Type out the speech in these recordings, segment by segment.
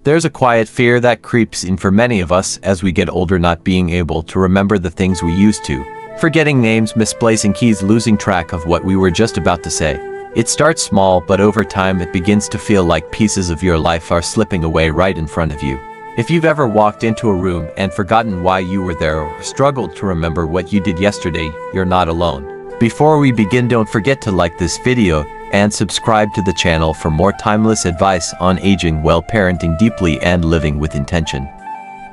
There's a quiet fear that creeps in for many of us as we get older, not being able to remember the things we used to. Forgetting names, misplacing keys, losing track of what we were just about to say. It starts small, but over time it begins to feel like pieces of your life are slipping away right in front of you. If you've ever walked into a room and forgotten why you were there or struggled to remember what you did yesterday, you're not alone. Before we begin, don't forget to like this video and subscribe to the channel for more timeless advice on aging well, parenting deeply, and living with intention.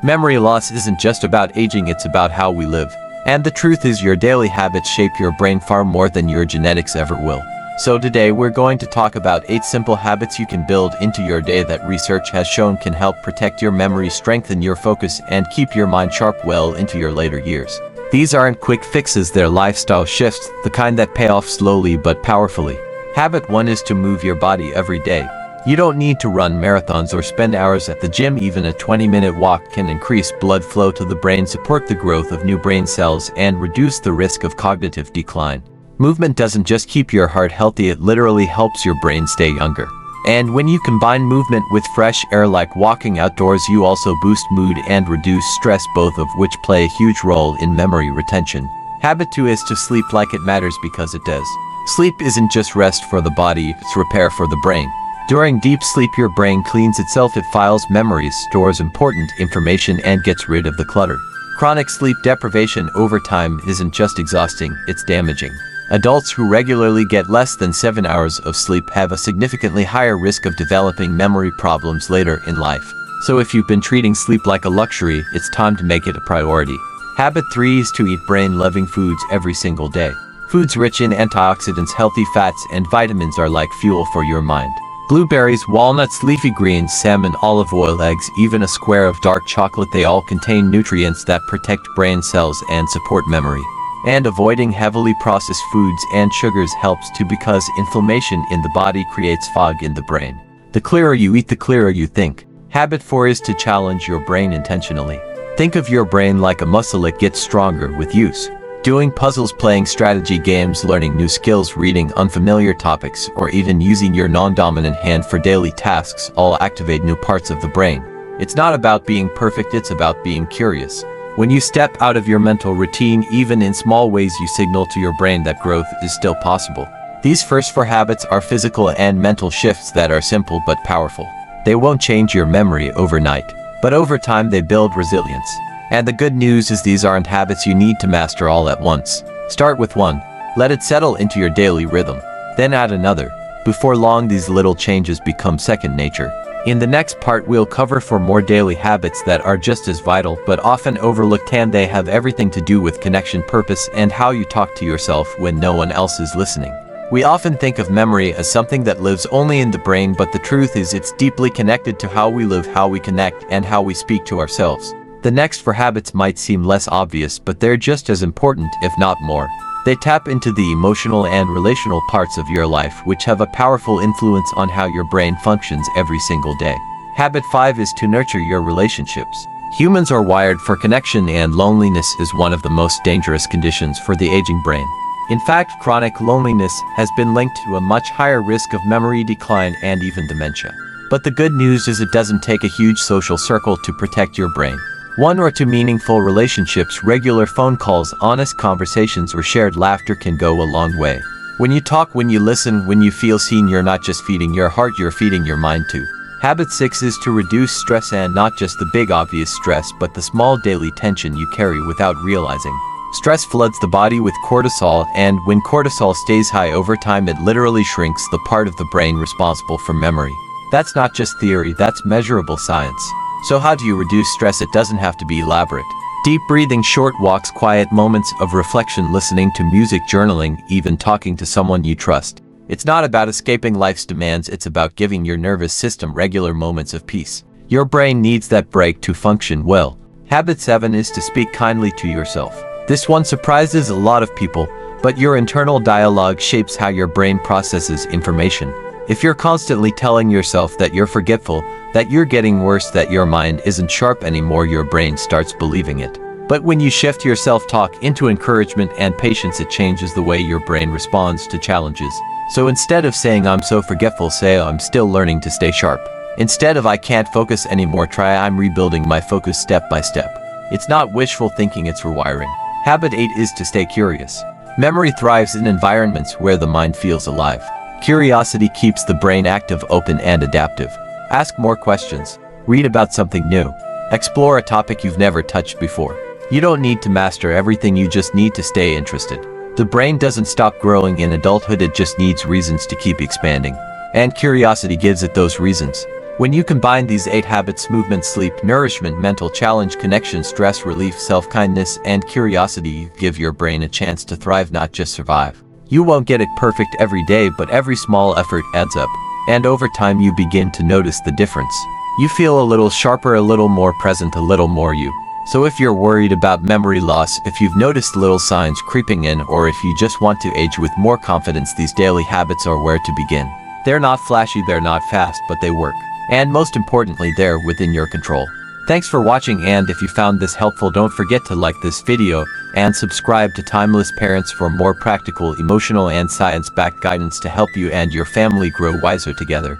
Memory loss isn't just about aging, it's about how we live. And the truth is, your daily habits shape your brain far more than your genetics ever will. So today we're going to talk about 8 simple habits you can build into your day that research has shown can help protect your memory, strengthen your focus, and keep your mind sharp well into your later years. These aren't quick fixes, they're lifestyle shifts, the kind that pay off slowly but powerfully. Habit 1 is to move your body every day. You don't need to run marathons or spend hours at the gym. Even a 20-minute walk can increase blood flow to the brain, support the growth of new brain cells, and reduce the risk of cognitive decline. Movement doesn't just keep your heart healthy, it literally helps your brain stay younger. And when you combine movement with fresh air like walking outdoors, you also boost mood and reduce stress, both of which play a huge role in memory retention. Habit 2 is to sleep like it matters, because it does. Sleep isn't just rest for the body, it's repair for the brain. During deep sleep, your brain cleans itself, it files memories, stores important information, and gets rid of the clutter. Chronic sleep deprivation over time isn't just exhausting, it's damaging. Adults who regularly get less than 7 hours of sleep have a significantly higher risk of developing memory problems later in life. So if you've been treating sleep like a luxury, it's time to make it a priority. Habit 3 is to eat brain-loving foods every single day. Foods rich in antioxidants, healthy fats, and vitamins are like fuel for your mind. Blueberries, walnuts, leafy greens, salmon, olive oil, eggs, even a square of dark chocolate, they all contain nutrients that protect brain cells and support memory. And avoiding heavily processed foods and sugars helps too, because inflammation in the body creates fog in the brain. The clearer you eat, the clearer you think. Habit 4 is to challenge your brain intentionally. Think of your brain like a muscle, it gets stronger with use. Doing puzzles, playing strategy games, learning new skills, reading unfamiliar topics, or even using your non-dominant hand for daily tasks all activate new parts of the brain. It's not about being perfect, it's about being curious. When you step out of your mental routine, even in small ways, you signal to your brain that growth is still possible. These first 4 habits are physical and mental shifts that are simple but powerful. They won't change your memory overnight, but over time they build resilience. And the good news is, these aren't habits you need to master all at once. Start with 1. Let it settle into your daily rhythm. Then add another. Before long, these little changes become second nature. In the next part, we'll cover 4 more daily habits that are just as vital but often overlooked, and they have everything to do with connection, purpose, and how you talk to yourself when no one else is listening. We often think of memory as something that lives only in the brain, but the truth is it's deeply connected to how we live, how we connect, and how we speak to ourselves. The next 4 habits might seem less obvious, but they're just as important, if not more. They tap into the emotional and relational parts of your life, which have a powerful influence on how your brain functions every single day. Habit 5 is to nurture your relationships. Humans are wired for connection, and loneliness is one of the most dangerous conditions for the aging brain. In fact, chronic loneliness has been linked to a much higher risk of memory decline and even dementia. But the good news is, it doesn't take a huge social circle to protect your brain. 1 or 2 meaningful relationships, regular phone calls, honest conversations, or shared laughter can go a long way. When you talk, when you listen, when you feel seen, you're not just feeding your heart, you're feeding your mind too. Habit 6 is to reduce stress, and not just the big obvious stress, but the small daily tension you carry without realizing. Stress floods the body with cortisol, and when cortisol stays high over time, it literally shrinks the part of the brain responsible for memory. That's not just theory, that's measurable science. So how do you reduce stress? It doesn't have to be elaborate. Deep breathing, short walks, quiet moments of reflection, listening to music, journaling, even talking to someone you trust. It's not about escaping life's demands, it's about giving your nervous system regular moments of peace. Your brain needs that break to function well. Habit 7 is to speak kindly to yourself. This one surprises a lot of people, but your internal dialogue shapes how your brain processes information. If you're constantly telling yourself that you're forgetful, that you're getting worse, that your mind isn't sharp anymore, your brain starts believing it. But when you shift your self-talk into encouragement and patience, it changes the way your brain responds to challenges. So instead of saying "I'm so forgetful," say "I'm still learning to stay sharp." Instead of "I can't focus anymore," try "I'm rebuilding my focus step by step." It's not wishful thinking, it's rewiring. Habit 8 is to stay curious. Memory thrives in environments where the mind feels alive. Curiosity keeps the brain active, open, and adaptive. Ask more questions. Read about something new. Explore a topic you've never touched before. You don't need to master everything, you just need to stay interested. The brain doesn't stop growing in adulthood, it just needs reasons to keep expanding. And curiosity gives it those reasons. When you combine these 8 habits: movement, sleep, nourishment, mental challenge, connection, stress relief, self-kindness, and curiosity, you give your brain a chance to thrive, not just survive. You won't get it perfect every day, but every small effort adds up. And over time you begin to notice the difference. You feel a little sharper, a little more present, a little more you. So if you're worried about memory loss, if you've noticed little signs creeping in, or if you just want to age with more confidence, these daily habits are where to begin. They're not flashy, they're not fast, but they work. And most importantly, they're within your control. Thanks for watching, and if you found this helpful, don't forget to like this video and subscribe to Timeless Parents for more practical, emotional, and science-backed guidance to help you and your family grow wiser together.